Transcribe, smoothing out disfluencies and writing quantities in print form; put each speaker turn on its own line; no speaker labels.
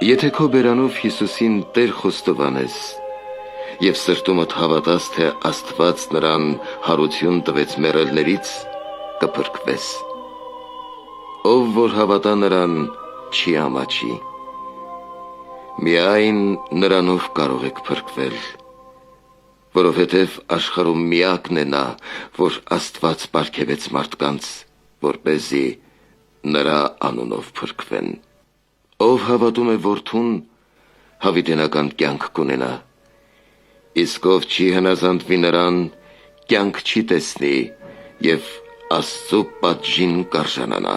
Եթե քո բերանով Հիսուսին Տեր խոստովանես և սրտումդ հավատաս, թե Աստված նրան հարություն տվեց մեռելներից, կփրկվես։ Ով որ հավատա նրան, չի ամաչի։ Միայն նրանով կարող եք փրկվել, որովհետև աշխարհում միակն է նա, որ Աստված պարգևեց մարդկանց, որպեսզի նրա անունով փրկվեն։ Ով հավատում է Որդուն, հավիտենական կյանք կունենա, իսկ ով չի հնազանդվի նրան, կյանք չի տեսնի և Աստծու պատժին կարժանանա։